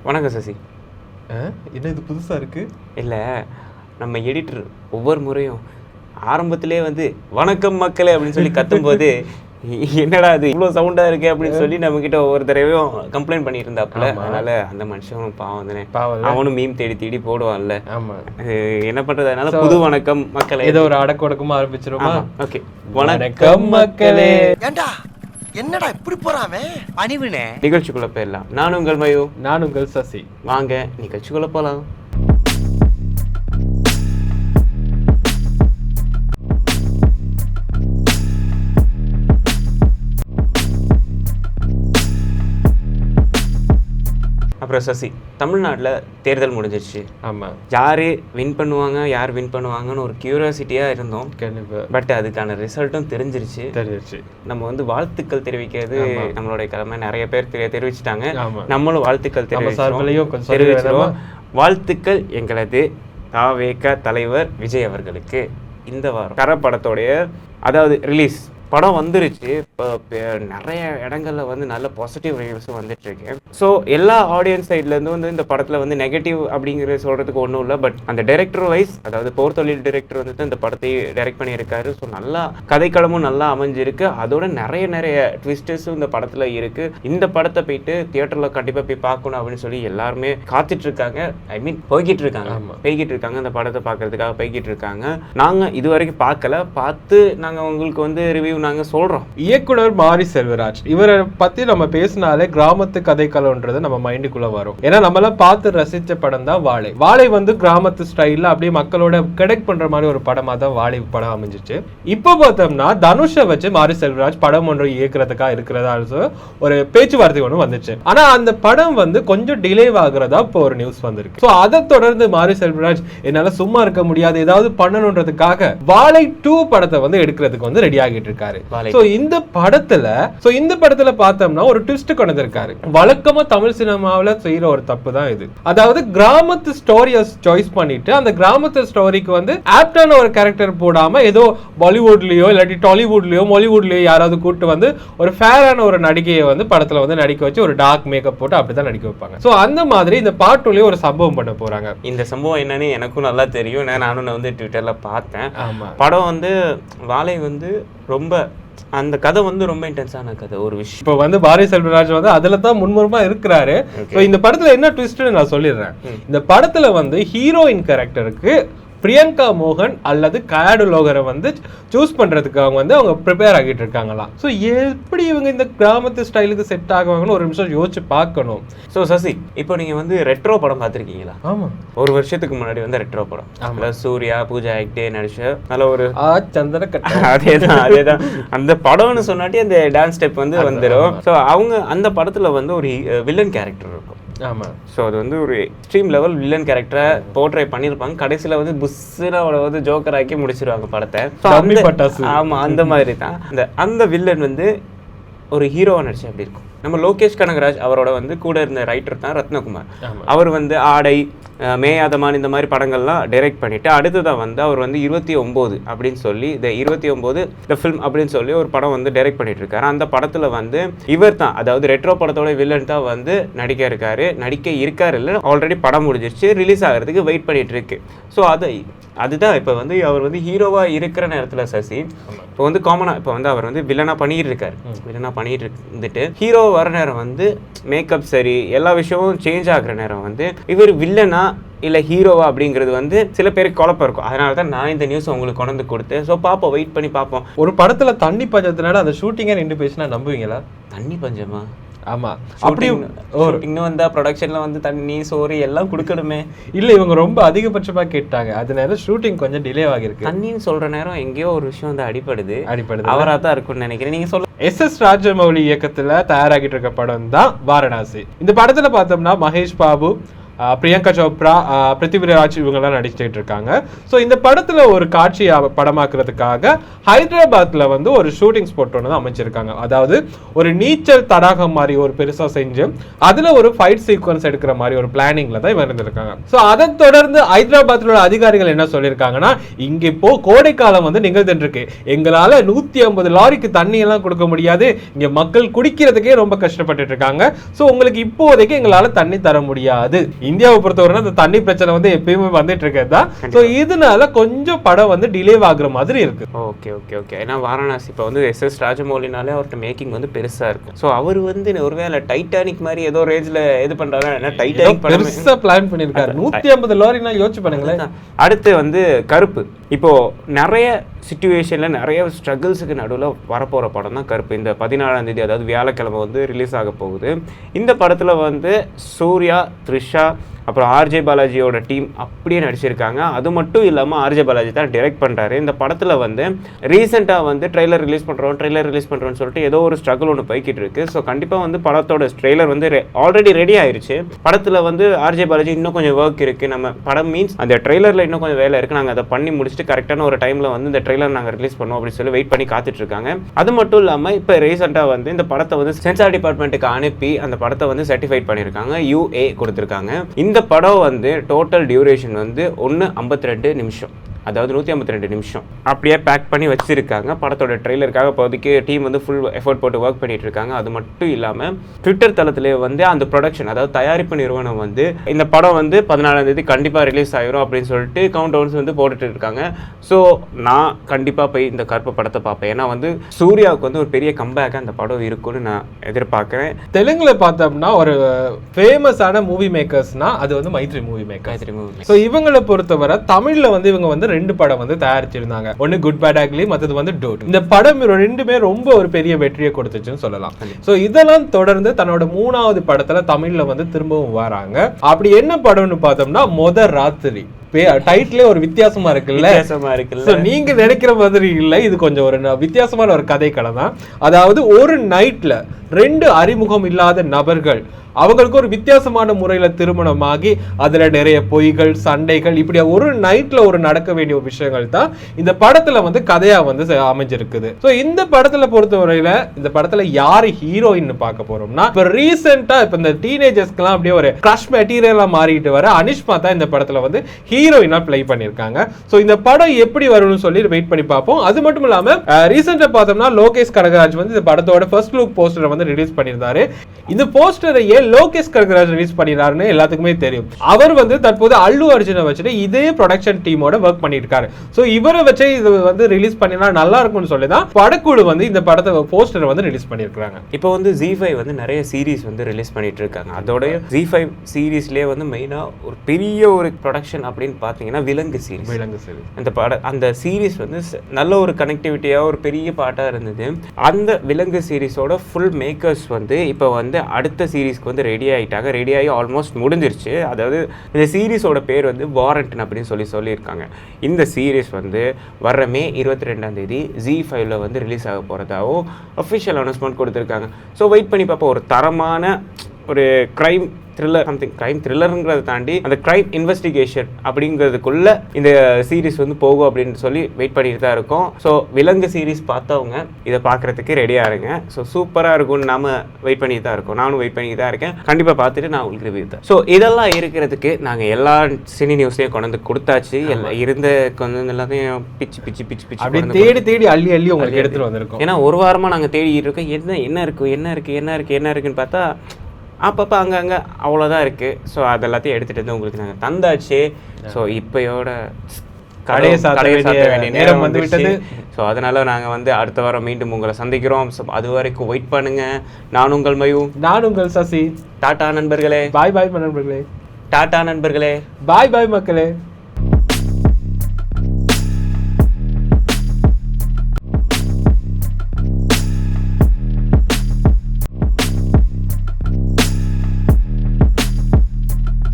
வணக்கம் சசி. என்ன இது புதுசாக இருக்குது? இல்லை, நம்ம எடிட்டர் ஒவ்வொரு முறையும் ஆரம்பத்திலே வந்து வணக்கம் மக்களே அப்படின்னு சொல்லி கத்தும்போது என்னடா அது இவ்வளோ சவுண்டாக இருக்கு அப்படின்னு சொல்லி நம்மக்கிட்ட ஒவ்வொரு தடவையும் கம்ப்ளைண்ட் பண்ணிட்டு இருந்தாப்புல. அதனால அந்த மனுஷனும் பாவம் தானே, அவனும் மீம் தேடி தேடி போடுவான்ல. என்ன பண்றது, அதனால புது வணக்கம் மக்களே ஏதோ ஒரு அடக்க ஒடக்கமா ஆரம்பிச்சிருமா? ஓகே, வணக்கம் மக்களே. என்னடா இப்படி போறாமே பணிவுனே. நிகழ்ச்சிக்குள்ள போயிடலாம். நான் உங்கள் மயு. நான் உங்கள் சசி. வாங்க நிகழ்ச்சிக்குள்ள போலாம். அப்புறம் சசி, தமிழ்நாட்டில் தேர்தல் முடிஞ்சிருச்சு. ஆமாம், யார் வின் பண்ணுவாங்க யார் வின் பண்ணுவாங்கன்னு ஒரு கியூரியாசிட்டியாக இருந்தோம். கண்டிப்பாக. பட் அதுக்கான ரிசல்ட்டும் தெரிஞ்சிருச்சு. நம்ம வந்து வாழ்த்துக்கள் தெரிவிக்கிறது நம்மளுடைய கடமை. நிறைய பேர் தெரிவிச்சிட்டாங்க, நம்மளும் வாழ்த்துக்கள் தெரிவிச்சிருவோம். வாழ்த்துக்கள் எங்களது தாவேக தலைவர் விஜய் அவர்களுக்கு. இந்த வாரம் கர படத்தோடைய அதாவது ரிலீஸ் படம் வந்துருச்சு. இப்போ நிறைய இடங்களில் வந்து நல்ல பாசிட்டிவ் ரிவ்யூஸும் வந்துட்டு இருக்கு. ஸோ எல்லா ஆடியன்ஸ் சைட்லேருந்து வந்து இந்த படத்தில் வந்து நெகட்டிவ் அப்படிங்கிற சொல்கிறதுக்கு ஒன்றும் இல்லை. பட் அந்த டைரக்டர் வைஸ், அதாவது போர் தொழில் டைரக்டர் வந்துட்டு இந்த படத்தை டைரக்ட் பண்ணியிருக்காரு. ஸோ நல்லா கதைக்களமும் நல்லா அமைஞ்சிருக்கு. அதோட நிறைய ட்விஸ்டர்ஸும் இந்த படத்தில் இருக்குது. இந்த படத்தை போயிட்டு தியேட்டரில் கண்டிப்பாக போய் பார்க்கணும் அப்படின்னு சொல்லி எல்லாருமே காத்துட்டு இருக்காங்க. ஐ மீன் போய்கிட்டு இருக்காங்க இந்த படத்தை பார்க்கறதுக்காக போய்கிட்டு இருக்காங்க. நாங்கள் இது வரைக்கும் பார்த்து நாங்கள் உங்களுக்கு வந்து ரிவ்யூ நாங்க சொல்றோம். இயக்குனர் மாரி செல்வராஜ் இவரை பத்தி நம்ம பேசினாலே கிராமத்து கதைக்களம்ன்றது நம்ம மைண்டுக்குள்ள வரும். ஏன்னா நம்மளாம் பார்த்து ரசிச்ச படம் தான் வாழை வந்து கிராமத்து ஸ்டைல்ல அப்படியே மக்களோட கனெக்ட் பண்ற மாதிரி ஒரு படமா தான் வாழை படம் அமைஞ்சிச்சு. இப்போ பார்த்தோம்னா தனுஷை வச்சு மாரி செல்வராஜ் படம் ஒன்று இயக்குறதுக்காக இருக்கிறதா ஒரு பேச்சுவார்த்தை ஒன்று வந்துச்சு. ஆனா அந்த படம் வந்து கொஞ்சம் டிலே ஆகுறதா இப்போ ஒரு நியூஸ் வந்திருக்கு. ஸோ அதை தொடர்ந்து மாரி செல்வராஜ் என்னால சும்மா இருக்க முடியாது, ஏதாவது பண்ணணுன்றதுக்காக வாழை 2 படத்தை வந்து எடுக்கிறதுக்கு வந்து ரெடி ஆகிட்டு இருக்காரு. இந்த படத்துல பார்த்தோம்னா ஒரு ட்விஸ்ட் கொண்டு வந்திருக்காரு. வழக்கமா தமிழ் சினிமாவில் செய்யற ஒரு தப்பு தான் இது. அதாவது கிராமத்து ஸ்டோரியை சாய்ஸ் பண்ணிட்டு அந்த கிராமத்து ஸ்டோரிக்கு வந்து ஆப்டான ஒரு கேரக்டர் போடாம ஏதோ பாலிவுட்லயோ இல்லாட்டி டாலிவுட்லயோ மாலிவுட்லயோ யாராவது கூட்டு வந்து ஒரு ஃபேரான ஒரு நடிகையை வந்து படத்துல வந்து நடிக்க வச்சு ஒரு டார்க் மேக்கப் போட்டு அப்படிதான் நடிக்க வைப்பாங்க. ஸோ அந்த மாதிரி இந்த பார்ட் 2லயே ஒரு சம்பவம் பண்ண போறாங்க. இந்த சம்பவம் என்னன்னு எனக்கும் நல்லா தெரியும். நானும் வந்து ட்விட்டர்ல பார்த்தேன். படம் வந்து வாழை வந்து ரொம்ப அந்த கதை வந்து ரொம்ப இன்டென்ஸான கதை. ஒரு விஷயம் இப்போ வந்து மாரி செல்வராஜ் வந்து அதுல தான் முன்முறமா இருக்கிறாரு. இந்த படத்துல என்ன ட்விஸ்ட்னு நான் சொல்லிடுறேன். இந்த படத்துல வந்து ஹீரோயின் கேரக்டருக்கு பிரியங்கா மோகன் அல்லது கயாடு லோகரை வந்து சூஸ் பண்றதுக்கு அவங்க ப்ரிப்பேர் ஆகிட்டு இருக்காங்களாம். ஸோ எப்படி இவங்க இந்த கிராமத்து ஸ்டைலுக்கு செட் ஆகுவாங்கன்னு ஒரு நிமிஷம் யோசிச்சு பார்க்கணும். ஸோ சசி, இப்போ நீங்க வந்து ரெட்ரோ படம் பார்த்துருக்கீங்களா? ஆமா, ஒரு வருஷத்துக்கு முன்னாடி வந்து ரெட்ரோ படம் சூர்யா பூஜா ஆக்டே நடிச்ச நல்ல ஒரு சந்தன கட்ட அதேதான் அந்த படம்னு சொன்னாட்டி அந்த டான்ஸ் ஸ்டெப் வந்து வந்துடும். ஸோ அவங்க அந்த படத்துல வந்து ஒரு வில்லன் கேரக்டர் இருக்கும். ஸோ அது வந்து ஒரு எக்ஸ்ட்ரீம் லெவல் வில்லன் கேரக்டரை போர்ட்ரை பண்ணியிருப்பாங்க. கடைசியில் வந்து புஷ்ஷில் அவளை வந்து ஜோக்கர் ஆக்கி முடிச்சிருவாங்க படத்தை. ஆமா, அந்த மாதிரி தான் அந்த வில்லன் வந்து ஒரு ஹீரோவா நடிச்சு அப்படி இருக்கும். நம்ம லோகேஷ் கனகராஜ் அவரோட வந்து கூட இருந்த ரைட்டர் தான் ரத்னகுமார். அவர் வந்து ஆடை, மேயாதமான் இந்த மாதிரி படங்கள்லாம் டைரக்ட் பண்ணிட்டு அடுத்ததான் வந்து அவர் வந்து 29 அப்படின்னு சொல்லி இந்த 29 த ஃபில்ம் அப்படின்னு சொல்லி ஒரு படம் வந்து டைரக்ட் பண்ணிட்டு இருக்காரு. அந்த படத்துல வந்து இவர் தான், அதாவது ரெட்ரோ படத்தோட வில்லன் தான் வந்து நடிக்க இருக்காரு. இல்லை, ஆல்ரெடி படம் முடிஞ்சிருச்சு, ரிலீஸ் ஆகிறதுக்கு வெயிட் பண்ணிட்டு இருக்கு. ஸோ அதுதான் இப்போ வந்து அவர் வந்து ஹீரோவா இருக்கிற நேரத்தில் சசி இப்போ வந்து காமனா இப்போ வந்து அவர் வந்து வில்லனா பண்ணிட்டு இருந்துட்டு ஹீரோ வர நேரம் வந்து மேக்கப் சரி எல்லா விஷயமும் சேஞ்ச் ஆகுற நேரம் வந்து இவர் வில்லனா இல்லை ஹீரோவா அப்படிங்கிறது வந்து சில பேருக்கு குழப்பம் இருக்கும். அதனால தான் நான் இந்த நியூஸ் உங்களுக்கு கொண்டு கொடுத்தேன். ஸோ பார்ப்போம், வெயிட் பண்ணி பார்ப்போம். ஒரு படத்துல தண்ணி பஞ்சத்தினால அந்த ஷூட்டிங்கே 2 பேசினா நம்புவீங்களா? தண்ணி பஞ்சமா? ஆமா, அப்படி இன்னும் வந்தா ப்ரொடக்ஷன்ல வந்து தண்ணி சோறு எல்லாம் கொடுக்கணுமே. இல்ல, இவங்க ரொம்ப அதிகபட்சமா கேட்டாங்க, அதனால ஷூட்டிங் கொஞ்சம் டிலே ஆகிருக்கு. தண்ணின்னு சொல்ற நேரம் எங்கேயோ ஒரு விஷயம் வந்து அடிப்படுது. அவரா தான் இருக்கும்னு நினைக்கிறேன். நீங்க சொல்ல எஸ் ராஜமௌலி இயக்கத்துல தயாராகிட்டு இருக்க படம் தான் வாரணாசி. இந்த படத்துல பார்த்தோம்னா மகேஷ் பாபு, பிரியங்கா சோப்ரா, பிருத்திவிராஜ் இவங்கெல்லாம் நடிச்சுட்டு இருக்காங்க. ஸோ இந்த படத்துல ஒரு காட்சி படமாக்குறதுக்காக ஹைதராபாத்ல வந்து ஒரு ஷூட்டிங் ஸ்பாட் ஒன்று அமைச்சிருக்காங்க. அதாவது ஒரு நீச்சல் தடாகம் மாதிரி ஒரு பெருசா செஞ்சு அதுல ஒரு ஃபைட் சீக்வன்ஸ் எடுக்கிற மாதிரி ஒரு பிளானிங்ல தான் இவங்க இருந்திருக்காங்க. ஸோ அதை தொடர்ந்து ஹைதராபாத்ல அதிகாரிகள் என்ன சொல்லியிருக்காங்கன்னா, இங்க இப்போ கோடைக்காலம் வந்து நிகழ்ந்துட்டு இருக்கு, எங்களால 150 லாரிக்கு தண்ணி எல்லாம் கொடுக்க முடியாது, இங்க மக்கள் குடிக்கிறதுக்கே ரொம்ப கஷ்டப்பட்டு இருக்காங்க. ஸோ உங்களுக்கு இப்போதைக்கு எங்களால தண்ணி தர முடியாது. இந்தியாவை பொறுத்தவரை அந்த தண்ணி பிரச்சனை வந்து எப்பயுமே வந்துட்டு இருக்கிறது தான். ஸோ இதனால கொஞ்சம் படம் வந்து டிலே ஆகுற மாதிரி இருக்கு. Okay okay okay. ஏன்னா வாரணாசி இப்போ வந்து எஸ் ராஜமௌலினாலே அவர்கிட்ட மேக்கிங் வந்து பெருசா இருக்கும். ஸோ அவர் வந்து ஒருவேளை டைட்டானிக் மாதிரி ஏதோ ரேஞ்சில் இது பண்றாரு. ஏன்னா டைட்டானிக் பெருசா பிளான் பண்ணிருக்காரு. 150 லாரினா யோசிச்சு பண்ணுங்களேன். அடுத்து வந்து கருப்பு. இப்போ நிறைய சிச்சுவேஷன்ல நிறைய ஸ்ட்ரகிள்ஸுக்கு நடுவில் வரப்போகிற படம் தான் கருப்பு. இந்த 14ஆம் தேதி அதாவது வியாழக்கிழமை வந்து ரிலீஸ் ஆக போகுது. இந்த படத்தில் வந்து சூர்யா, த்ரிஷா, அப்புறம் ஆர்ஜே பாலாஜியோட டீம் அப்படியே நடிச்சிருக்காங்க. அது மட்டும் இல்லாமல் ஆர்ஜே பாலாஜி தான் டைரக்ட் பண்ணுறாரு. இந்த படத்தில் வந்து ரீசெண்டாக வந்து ட்ரெய்லர் ரிலீஸ் பண்ணுறோன்னு சொல்லிட்டு ஏதோ ஒரு ஸ்ட்ரகிள் ஒன்று போய்கிட்டு இருக்கு. ஸோ கண்டிப்பாக வந்து படத்தோட ட்ரெய்லர் வந்து ஆல்ரெடி ரெடி ஆயிடுச்சு. படத்தில் வந்து ஆர்ஜே பாலாஜி இன்னும் கொஞ்சம் ஒர்க் இருக்குது. நம்ம படம் மீன்ஸ் அந்த ட்ரெய்லரில் இன்னும் கொஞ்சம் வேலை இருக்குது. நாங்கள் அதை பண்ணி முடிச்சுட்டு கரெக்டான ஒரு டைமில் வந்து இந்த ட்ரெய்லர் நாங்கள் ரிலீஸ் பண்ணுவோம் அப்படின்னு சொல்லி வெயிட் பண்ணி காத்துட்டு இருக்காங்க. அது மட்டும் இல்லாமல் இப்போ ரீசெண்டாக வந்து இந்த படத்தை வந்து சென்சார் டிபார்ட்மெண்ட்டுக்கு அனுப்பி அந்த படத்தை வந்து சர்டிஃபைட் பண்ணியிருக்காங்க, UA கொடுத்துருக்காங்க. இந்த படம் வந்து டோட்டல் டியூரேஷன் வந்து 1:52 நிமிஷம், அதாவது 152 நிமிஷம் அப்படியே பேக் பண்ணி வச்சிருக்காங்க. படத்தோட ட்ரெய்லருக்காக இப்போதைக்கு டீம் வந்து ஃபுல் எஃபோர்ட் போட்டு ஒர்க் பண்ணிட்டு இருக்காங்க. அது மட்டும் இல்லாமல் ட்விட்டர் தளத்திலே வந்து அந்த ப்ரொடக்ஷன் அதாவது தயாரிப்பு நிறுவனம் வந்து இந்த படம் வந்து 14ஆம் தேதி கண்டிப்பாக ரிலீஸ் ஆகிரும் அப்படின்னு சொல்லிட்டு கவுண்ட் டவுன்ஸ் வந்து போட்டுட்டு இருக்காங்க. ஸோ நான் கண்டிப்பாக போய் இந்த கருப்பு படத்தை பார்ப்பேன். ஏன்னா வந்து சூர்யாவுக்கு வந்து ஒரு பெரிய கம்பேக்காக அந்த படம் இருக்குன்னு நான் எதிர்பார்க்குறேன். தெலுங்குல பார்த்தோம்னா ஒரு ஃபேமஸான மூவி மேக்கர்ஸ்னா அது வந்து மைத்ரி மூவி மேக்கர். ஸோ இவங்களை பொறுத்தவரை தமிழில் வந்து இவங்க வந்து 2 படம் வந்து தயாரிச்சிருந்தாங்க. ஒன்னு குட் பேட் அக்லி, மற்றது வந்து டோட். இந்த படம் ரெண்டுமே ரொம்ப ஒரு பெரிய வெற்றியை கொடுத்துச்சுன்னு சொல்லலாம். சோ இதெல்லாம் தொடர்ந்து தன்னோட 3வது படத்துல தமிழ்ல வந்து திரும்பவும் வராங்க. அப்படி என்ன படம்னு பார்த்தோம்னா மொத ராத்திரி. டைட்டிலே ஒரு வித்தியாசமா இருக்குல்ல. நீங்க நினைக்கிற மாதிரி இல்ல, இது கொஞ்சம் ஒரு வித்தியாசமான ஒரு கதைக்களம் தான். அதாவது ஒரு நைட்ல 2 அறிமுகம் இல்லாத நபர்கள் அவங்களுக்கு ஒரு வித்தியாசமான முறையில திருமணமாகி அதுல நிறைய பொய்கள், சண்டைகள், இப்படி ஒரு நைட்ல ஒரு நடக்க வேண்டிய விஷயங்கள் தான் இந்த படத்துல வந்து கதையா வந்து அமைஞ்சிருக்குது. சோ இந்த படத்துல பொறுத்தவரையில இந்த படத்துல யாரு ஹீரோயின் பார்க்க போறோம்னா, இப்ப ரீசெண்டா இப்ப இந்த டீனேஜர்ஸ்க்குலாம் அப்படியே ஒரு கிரஷ் மெட்டீரியலா மாறிட்டு வர அனிஷ்மா தான் இந்த படத்துல வந்து ஹீரோயினா பிளே பண்ணிருக்காங்க. சோ இந்த படம் எப்படி வரும்னு சொல்லி வெயிட் பண்ணி பார்ப்போம். அது மட்டும் இல்லாம ரீசெண்டா பார்த்தோம்னா லோகேஷ் கனகராஜ் வந்து இந்த படத்தோட ஃபர்ஸ்ட் லுக் போஸ்டரை வந்து ரிலீஸ் பண்ணியிருந்தாரு. இந்த போஸ்டரை லோகேஷ் கனகராஜ் ரிலீஸ் பண்ணினாருன்னு எல்லாத்துக்குமே தெரியும். அவர் வந்து தற்போது அல்லு அர்ஜுனை வச்சுட்டு இதே ப்ரொடக்ஷன் டீமோட ஒர்க் பண்ணிட்டு இருக்காரு. சோ இவரை வச்சு இது வந்து ரிலீஸ் பண்ணினா நல்லா இருக்கும்னு சொல்லி தான் படக்குழு வந்து இந்த படத்தை போஸ்டரை வந்து ரிலீஸ் பண்ணியிருக்காங்க. இப்போ வந்து ZEE5 வந்து நிறைய சீரீஸ் வந்து ரிலீஸ் பண்ணிட்டு இருக்காங்க. அதோட ZEE5 சீரீஸ்லேயே வந்து மெயினாக ஒரு பெரிய ஒரு ப்ரொடக்ஷன் அப்படின்னு பார்த்தீங்கன்னா விலங்கு சீரீஸ். அந்த சீரீஸ் வந்து நல்ல ஒரு கனெக்டிவிட்டியாக ஒரு பெரிய பாட்டாக இருந்தது. அந்த விலங்கு சீரீஸோட ஃபுல் மேக்கர்ஸ் வந்து இப்போ வந்து அடுத்த சீரீஸ்க்கு வந்து ரெடி ஆகி ஆல்மோஸ்ட் முடிஞ்சிருச்சு. அதாவது இந்த சீரீஸோட பேர் வந்து வாரண்ட் அப்படின்னு சொல்லியிருக்காங்க. இந்த சீரீஸ் வந்து வர்ற மே 22ஆம் தேதி ZEE5ல வந்து ரிலீஸ் ஆக போகிறதாகவும் அஃபிஷியல் அனௌன்ஸ்மெண்ட் கொடுத்துருக்காங்க. ஸோ வெயிட் பண்ணி பார்ப்போம். ஒரு தரமான ஒரு கிரைம் த்ரில்லர், சம்திங் கிரைம் த்ரில்லருங்கிறத தாண்டி அந்த கிரைம் இன்வெஸ்டிகேஷன் அப்படிங்கிறதுக்குள்ள இந்த சீரீஸ் வந்து போகும் அப்படின்னு சொல்லி வெயிட் பண்ணிட்டு தான் இருக்கோம். ஸோ விலங்கு சீரீஸ் பார்த்தவங்க இதை பார்க்குறதுக்கு ரெடியாக இருங்க. ஸோ சூப்பராக இருக்கும்னு நாம வெயிட் பண்ணிட்டு தான் இருக்கோம். நானும் வெயிட் பண்ணிட்டு தான் இருக்கேன். கண்டிப்பாக பார்த்துட்டு நான் உங்களுக்கு ரிவ்யூ தான். ஸோ இதெல்லாம் இருக்கிறதுக்கு நாங்கள் எல்லா சினி நியூஸையும் கொண்டு வந்து கொடுத்தாச்சு. எல்லாம் இருந்த கொஞ்சம் எல்லாத்தையும் பிச்சு தேடி அள்ளி உங்களுக்கு எடுத்துட்டு வந்திருக்கோம். ஏன்னா ஒரு வாரமாக நாங்கள் தேடிட்டு இருக்கோம். என்ன இருக்குன்னு பார்த்தா அப்பப்போ அங்கங்கே அவ்வளோதான் இருக்குது. ஸோ அதெல்லாத்தையும் எடுத்துகிட்டு வந்து உங்களுக்கு நாங்கள் தந்தாச்சு. ஸோ இப்போயோட கடையை சாத்த வேண்டிய நேரம் வந்து விட்டது. ஸோ அதனால் நாங்கள் வந்து அடுத்த வாரம் மீண்டும் உங்களை சந்திக்கிறோம். ஸோ அது வரைக்கும் வெயிட் பண்ணுங்கள். நான் உங்கள் மயூ, நான் உங்கள் சசி. டாடா நண்பர்களே. பாய் நண்பர்களே. டாடா நண்பர்களே. பாய் மக்களே.